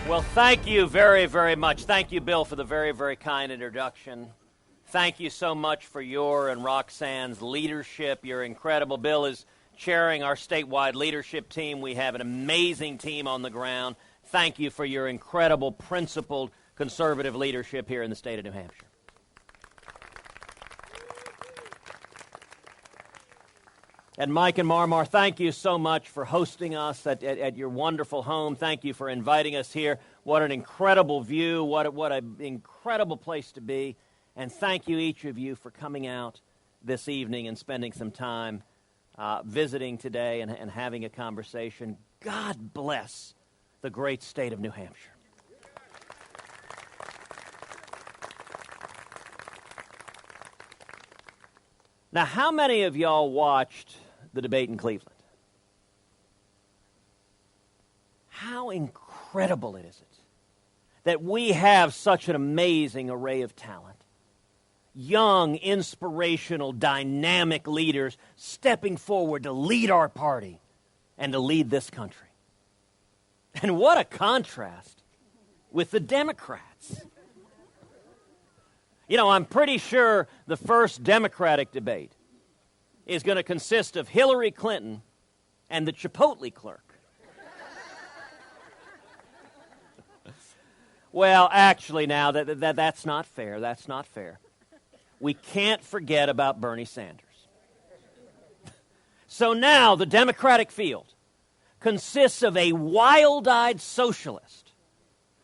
Well, thank you very, very much. Thank you, Bill, for the very, very kind introduction. Thank you so much for your and Roxanne's leadership. You're incredible. Bill is chairing our statewide leadership team. We have an amazing team on the ground. Thank you for your incredible, principled, conservative leadership here in the state of New Hampshire. And Mike and Marmar, thank you so much for hosting us at your wonderful home. Thank you for inviting us here. What an incredible view. What an incredible place to be. And thank you, each of you, for coming out this evening and spending some time visiting today and having a conversation. God bless the great state of New Hampshire. Now, how many of y'all watched the debate in Cleveland? How incredible is it that we have such an amazing array of talent? Young, inspirational, dynamic leaders stepping forward to lead our party and to lead this country. And what a contrast with the Democrats. You know, I'm pretty sure the first Democratic debate is going to consist of Hillary Clinton and the Chipotle clerk. Well, actually now, that's not fair. That's not fair. We can't forget about Bernie Sanders. So now the Democratic field consists of a wild-eyed socialist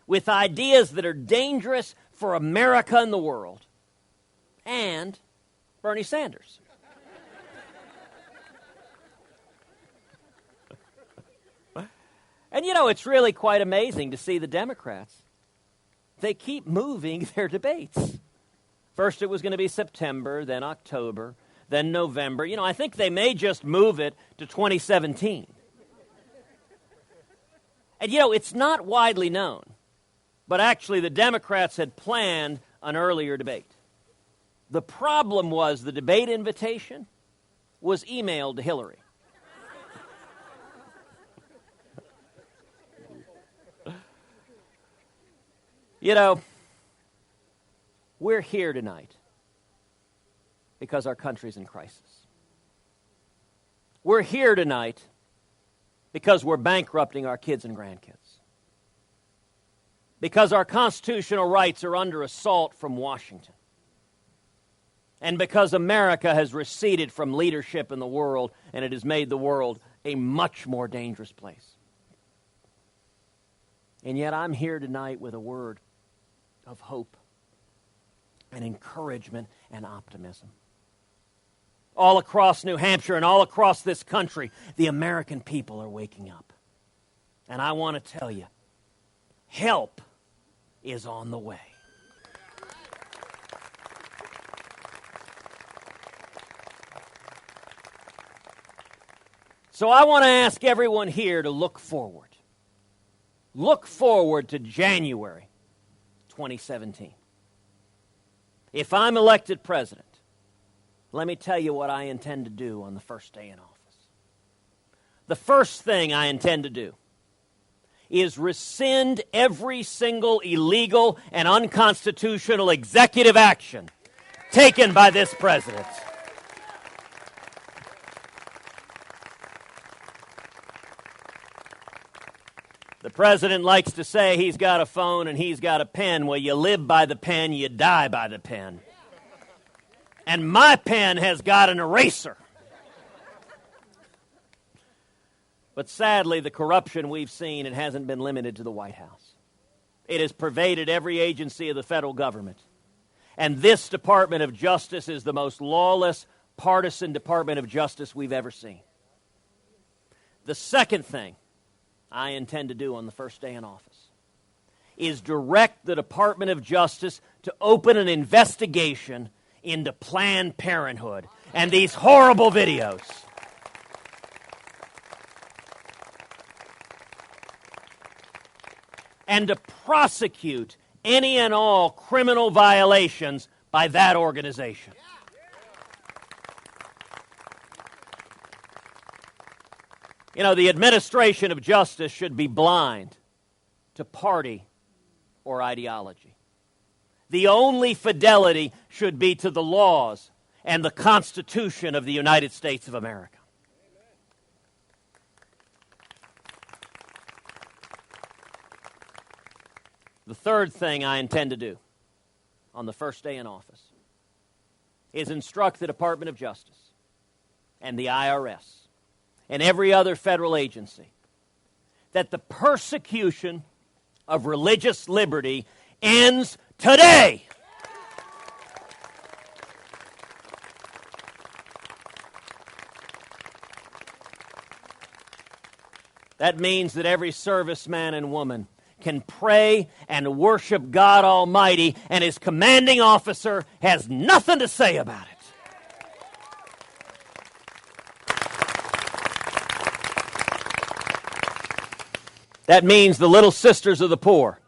with ideas that are dangerous for America and the world, and Bernie Sanders. And you know, it's really quite amazing to see the Democrats. They keep moving their debates. First it was going to be September, then October, then November. You know, I think they may just move it to 2017. And you know, it's not widely known, but actually the Democrats had planned an earlier debate. The problem was the debate invitation was emailed to Hillary. You know, we're here tonight because our country's in crisis. We're here tonight because we're bankrupting our kids and grandkids. Because our constitutional rights are under assault from Washington. And because America has receded from leadership in the world, and it has made the world a much more dangerous place. And yet I'm here tonight with a word of hope and encouragement and optimism. All across New Hampshire and all across this country, the American people are waking up. And I want to tell you, help is on the way. So I want to ask everyone here to look forward. Look forward to January 2017. If I'm elected president, let me tell you what I intend to do on the first day in office. The first thing I intend to do is rescind every single illegal and unconstitutional executive action taken by this president. The president likes to say he's got a phone and he's got a pen. Well, you live by the pen, you die by the pen. And my pen has got an eraser. But sadly, the corruption we've seen, it hasn't been limited to the White House. It has pervaded every agency of the federal government. And this Department of Justice is the most lawless, partisan Department of Justice we've ever seen. The second thing I intend to do on the first day in office is direct the Department of Justice to open an investigation into Planned Parenthood and these horrible videos. And to prosecute any and all criminal violations by that organization. You know, the administration of justice should be blind to party or ideology. The only fidelity should be to the laws and the Constitution of the United States of America. The third thing I intend to do on the first day in office is instruct the Department of Justice and the IRS and every other federal agency that the persecution of religious liberty ends today. That means that every serviceman and woman can pray and worship God Almighty, and his commanding officer has nothing to say about it. That means the Little Sisters of the Poor,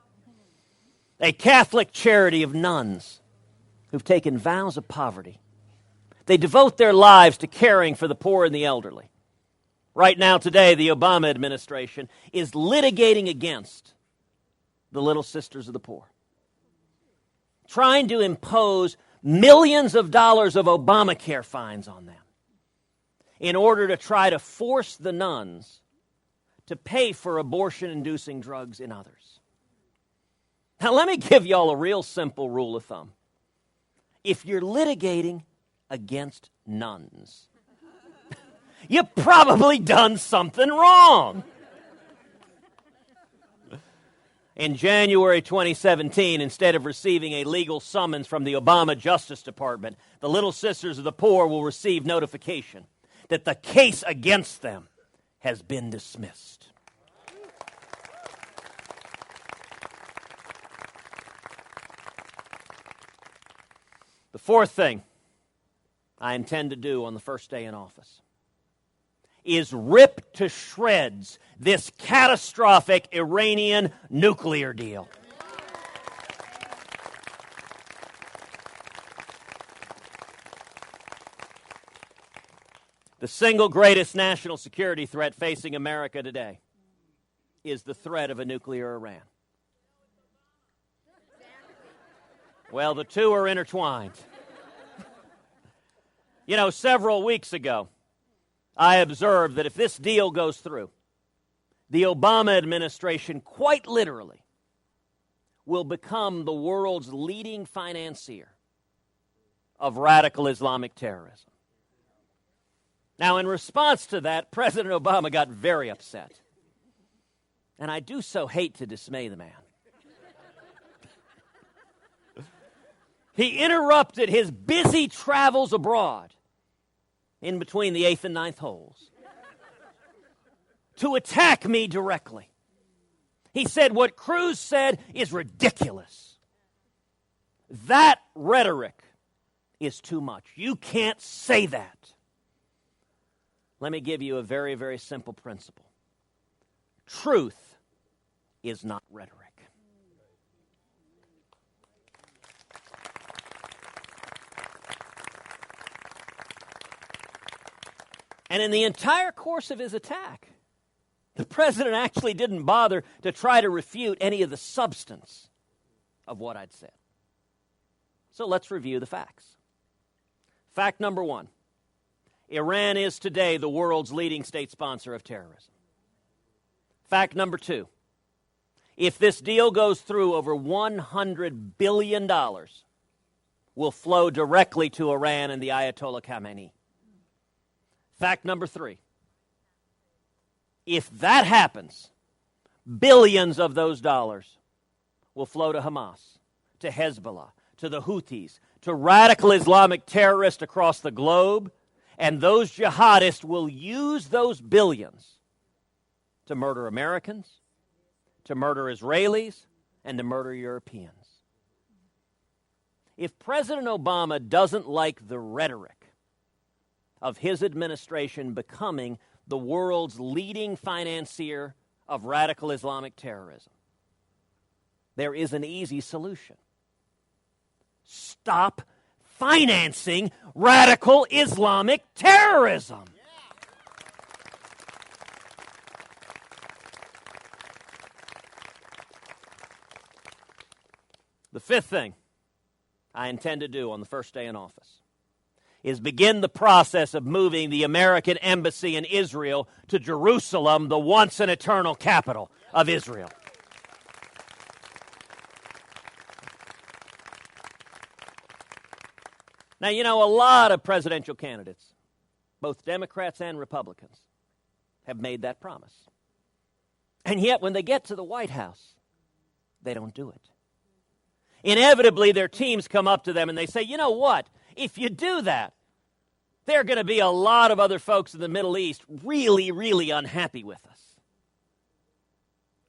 a Catholic charity of nuns who've taken vows of poverty. They devote their lives to caring for the poor and the elderly. Right now, today, the Obama administration is litigating against the Little Sisters of the Poor, trying to impose millions of dollars of Obamacare fines on them in order to try to force the nuns to pay for abortion-inducing drugs in others. Now, let me give y'all a real simple rule of thumb. If you're litigating against nuns, you've probably done something wrong. In January 2017, instead of receiving a legal summons from the Obama Justice Department, the Little Sisters of the Poor will receive notification that the case against them has been dismissed. The fourth thing I intend to do on the first day in office is rip to shreds this catastrophic Iranian nuclear deal. The single greatest national security threat facing America today is the threat of a nuclear Iran. Well, the two are intertwined. You know, several weeks ago, I observed that if this deal goes through, the Obama administration quite literally will become the world's leading financier of radical Islamic terrorism. Now, in response to that, President Obama got very upset. And I do so hate to dismay the man. He interrupted his busy travels abroad in between the 8th and 9th holes to attack me directly. He said what Cruz said is ridiculous. That rhetoric is too much. You can't say that. Let me give you a very, very simple principle. Truth is not rhetoric. And in the entire course of his attack, the president actually didn't bother to try to refute any of the substance of what I'd said. So let's review the facts. Fact number one, Iran is today the world's leading state sponsor of terrorism. Fact number two, if this deal goes through, over $100 billion will flow directly to Iran and the Ayatollah Khamenei. Fact number three, if that happens, billions of those dollars will flow to Hamas, to Hezbollah, to the Houthis, to radical Islamic terrorists across the globe, and those jihadists will use those billions to murder Americans, to murder Israelis, and to murder Europeans. If President Obama doesn't like the rhetoric of his administration becoming the world's leading financier of radical Islamic terrorism, there is an easy solution. Stop financing radical Islamic terrorism. The fifth thing I intend to do on the first day in office is begin the process of moving the American embassy in Israel to Jerusalem, the once and eternal capital of Israel. Now, you know, a lot of presidential candidates, both Democrats and Republicans, have made that promise. And yet, when they get to the White House, they don't do it. Inevitably, their teams come up to them and they say, you know what? If you do that, there are going to be a lot of other folks in the Middle East really, really unhappy with us.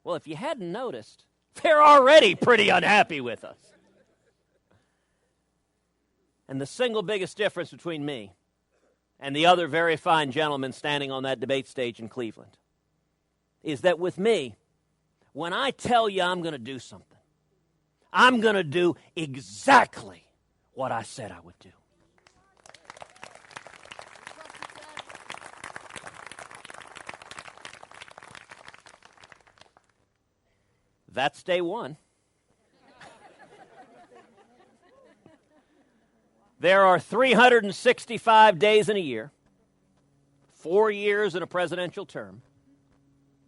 Well, if you hadn't noticed, they're already pretty unhappy with us. And the single biggest difference between me and the other very fine gentleman standing on that debate stage in Cleveland is that with me, when I tell you I'm going to do something, I'm going to do exactly what I said I would do. That's day one. There are 365 days in a year, 4 years in a presidential term,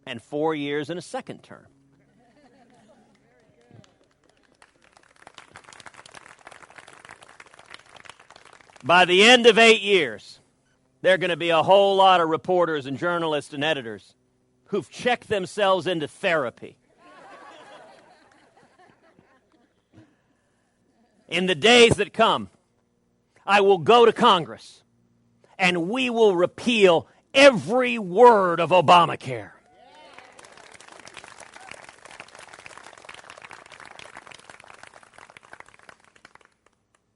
and 4 years in a second term. By the end of 8 years, there are going to be a whole lot of reporters and journalists and editors who've checked themselves into therapy. In the days that come, I will go to Congress and we will repeal every word of Obamacare.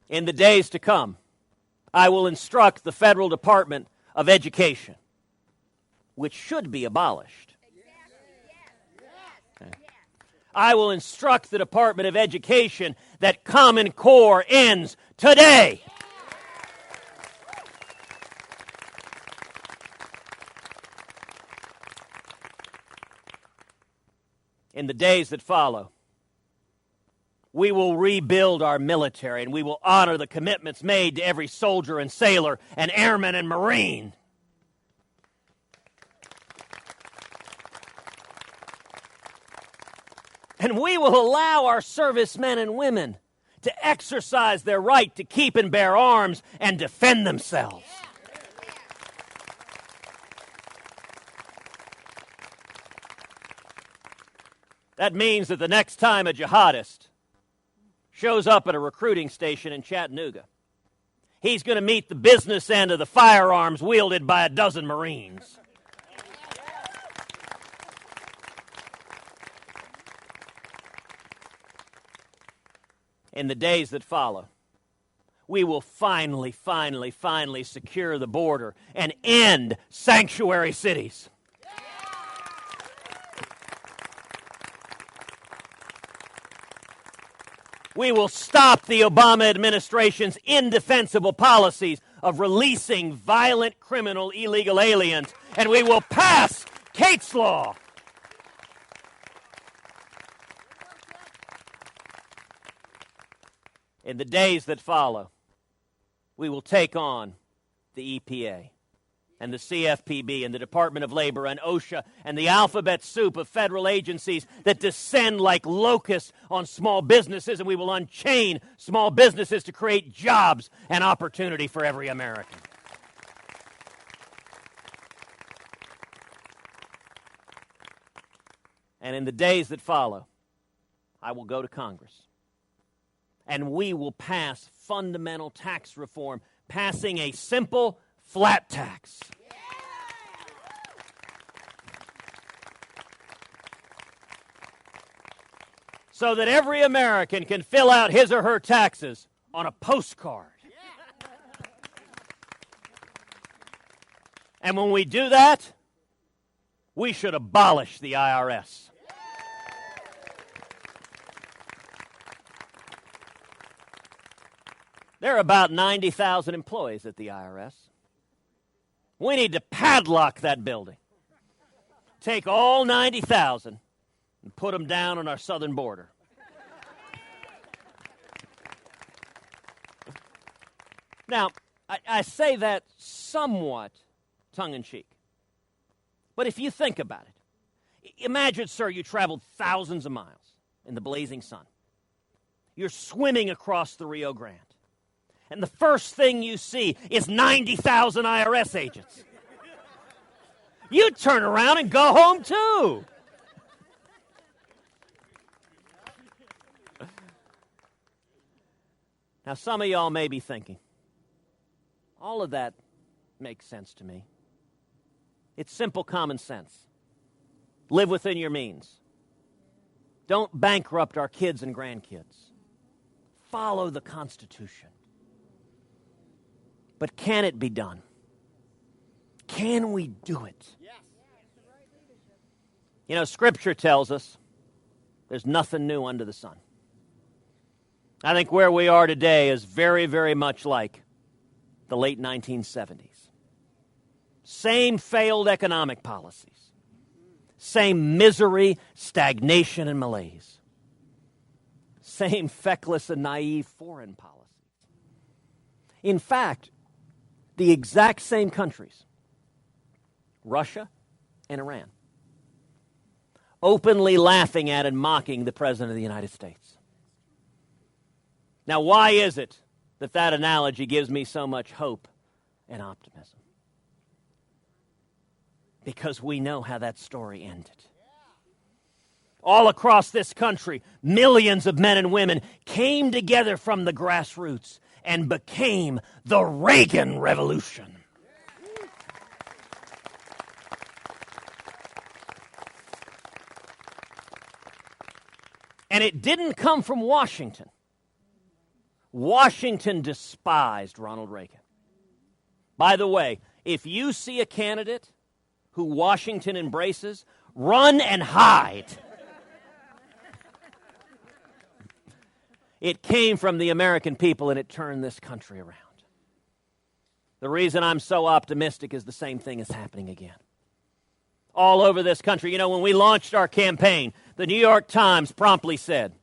In the days to come, I will instruct the Federal Department of Education, which should be abolished. Okay. I will instruct the Department of Education that Common Core ends today. In the days that follow, we will rebuild our military and we will honor the commitments made to every soldier and sailor and airman and Marine. And we will allow our servicemen and women to exercise their right to keep and bear arms and defend themselves. That means that the next time a jihadist shows up at a recruiting station in Chattanooga, he's going to meet the business end of the firearms wielded by a dozen Marines. In the days that follow, we will finally secure the border and end sanctuary cities. We will stop the Obama administration's indefensible policies of releasing violent, criminal, illegal aliens, and we will pass Kate's Law. In the days that follow, we will take on the EPA and the CFPB and the Department of Labor and OSHA and the alphabet soup of federal agencies that descend like locusts on small businesses, and we will unchain small businesses to create jobs and opportunity for every American. And in the days that follow, I will go to Congress, and we will pass fundamental tax reform, passing a simple flat tax. So that every American can fill out his or her taxes on a postcard. And when we do that, we should abolish the IRS. There are about 90,000 employees at the IRS. We need to padlock that building. Take all 90,000 and put them down on our southern border. Now, I say that somewhat tongue-in-cheek. But if you think about it, imagine, sir, you traveled thousands of miles in the blazing sun. You're swimming across the Rio Grande. And the first thing you see is 90,000 IRS agents. You turn around and go home, too. Now, some of y'all may be thinking, all of that makes sense to me. It's simple common sense. Live within your means. Don't bankrupt our kids and grandkids. Follow the Constitution. But can it be done? Can we do it? You know, Scripture tells us there's nothing new under the sun. I think where we are today is very, very much like the late 1970s. Same failed economic policies. Same misery, stagnation, and malaise. Same feckless and naive foreign policies. In fact, the exact same countries, Russia and Iran, openly laughing at and mocking the President of the United States. Now, why is it that that analogy gives me so much hope and optimism? Because we know how that story ended. All across this country, millions of men and women came together from the grassroots and became the Reagan Revolution. And it didn't come from Washington. Washington despised Ronald Reagan. By the way, if you see a candidate who Washington embraces, run and hide. It came from the American people and it turned this country around. The reason I'm so optimistic is the same thing is happening again. All over this country. You know, when we launched our campaign, the New York Times promptly said,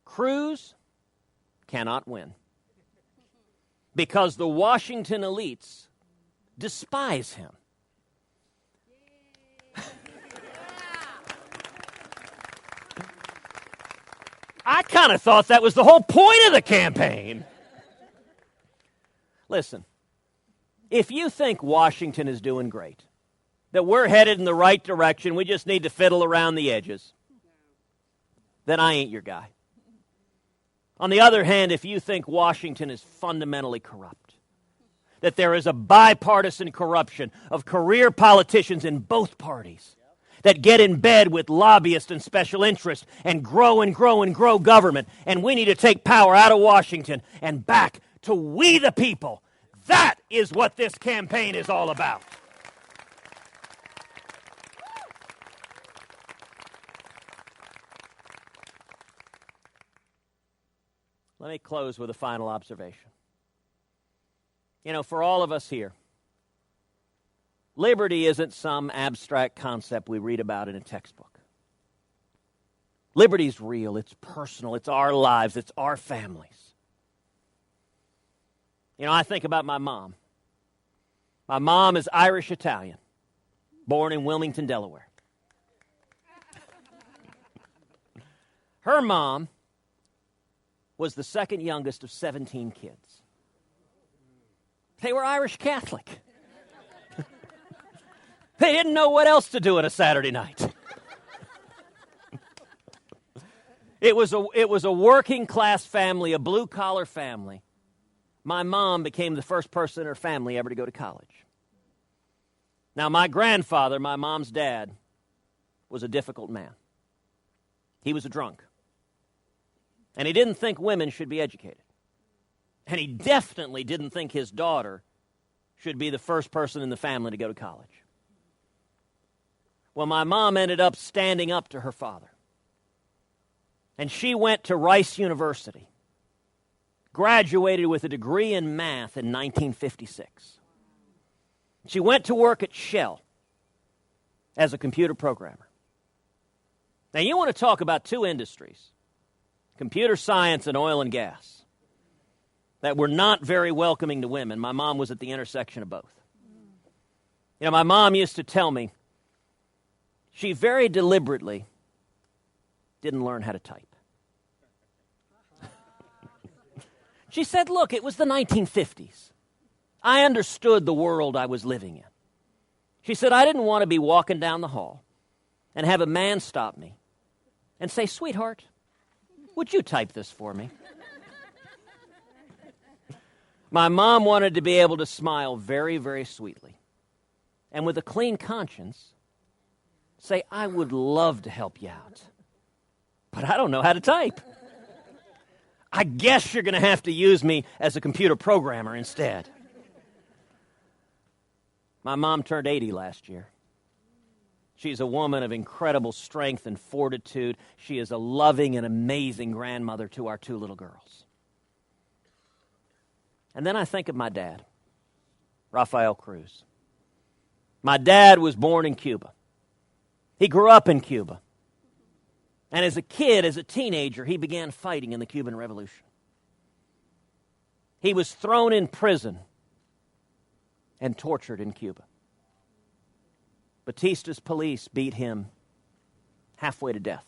Cruz cannot win because the Washington elites despise him. I kind of thought that was the whole point of the campaign. Listen, if you think Washington is doing great, that we're headed in the right direction, we just need to fiddle around the edges, then I ain't your guy. On the other hand, if you think Washington is fundamentally corrupt, that there is a bipartisan corruption of career politicians in both parties that get in bed with lobbyists and special interests and grow and grow and grow government, and we need to take power out of Washington and back to we the people, that is what this campaign is all about. Let me close with a final observation. You know, for all of us here, liberty isn't some abstract concept we read about in a textbook. Liberty's real, it's personal, it's our lives, it's our families. You know, I think about my mom. My mom is Irish-Italian, born in Wilmington, Delaware. Her mom was the second youngest of 17 kids. They were Irish Catholic. They didn't know what else to do on a Saturday night. It was a working class family, a blue collar family. My mom became the first person in her family ever to go to college. Now, my grandfather, my mom's dad, was a difficult man. He was a drunk. And he didn't think women should be educated. And he definitely didn't think his daughter should be the first person in the family to go to college. Well, my mom ended up standing up to her father. And she went to Rice University, graduated with a degree in math in 1956. She went to work at Shell as a computer programmer. Now, you want to talk about two industries, computer science and oil and gas. that were not very welcoming to women. My mom was at the intersection of both. You know, my mom used to tell me she very deliberately didn't learn how to type. She said, look, it was the 1950s. I understood the world I was living in. She said, I didn't want to be walking down the hall and have a man stop me and say, sweetheart, would you type this for me? My mom wanted to be able to smile very, very sweetly and with a clean conscience say, I would love to help you out, but I don't know how to type. I guess you're going to have to use me as a computer programmer instead. My mom turned 80 last year. She's a woman of incredible strength and fortitude. She is a loving and amazing grandmother to our 2 little girls. And then I think of my dad, Rafael Cruz. My dad was born in Cuba. He grew up in Cuba. And as a kid, as a teenager, he began fighting in the Cuban Revolution. He was thrown in prison and tortured in Cuba. Batista's police beat him halfway to death.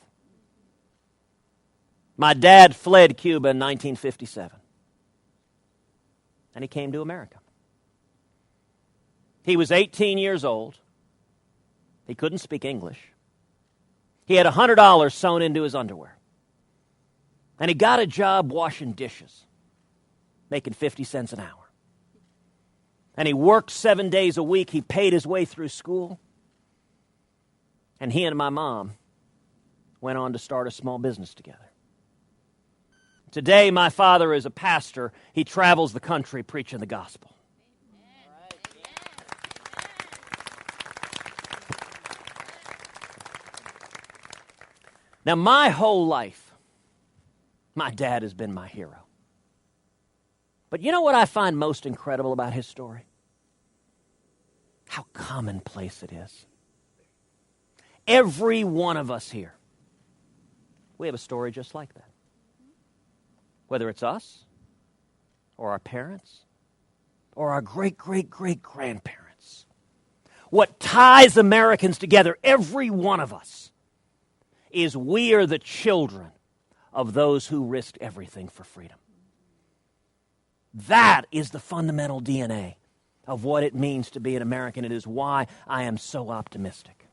My dad fled Cuba in 1957. And he came to America. He was 18 years old. He couldn't speak English. He had $100 sewn into his underwear. And he got a job washing dishes, making 50 cents an hour. And he worked 7 days a week. He paid his way through school. And he and my mom went on to start a small business together. Today, my father is a pastor. He travels the country preaching the gospel. Now, my whole life, my dad has been my hero. But you know what I find most incredible about his story? How commonplace it is. Every one of us here, we have a story just like that. Whether it's us, or our parents, or our great-great-great-grandparents. What ties Americans together, every one of us, is we are the children of those who risked everything for freedom. That is the fundamental DNA of what it means to be an American. It is why I am so optimistic.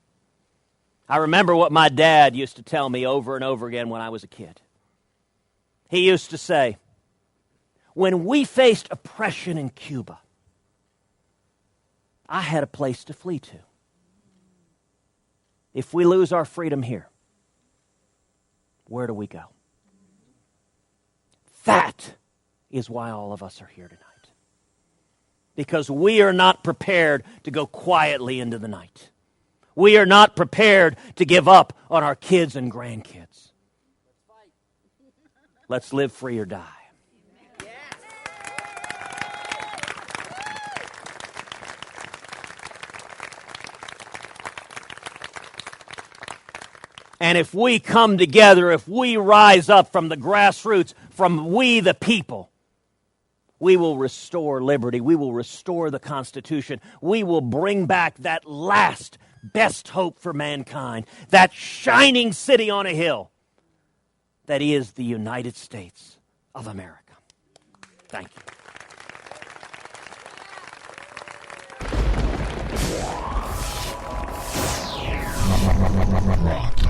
I remember what my dad used to tell me over and over again when I was a kid. He used to say, when we faced oppression in Cuba, I had a place to flee to. If we lose our freedom here, where do we go? That is why all of us are here tonight. Because we are not prepared to go quietly into the night. We are not prepared to give up on our kids and grandkids. Let's live free or die. And if we come together, if we rise up from the grassroots, from we the people, we will restore liberty. We will restore the Constitution. We will bring back that last best hope for mankind, that shining city on a hill that is the United States of America. Thank you.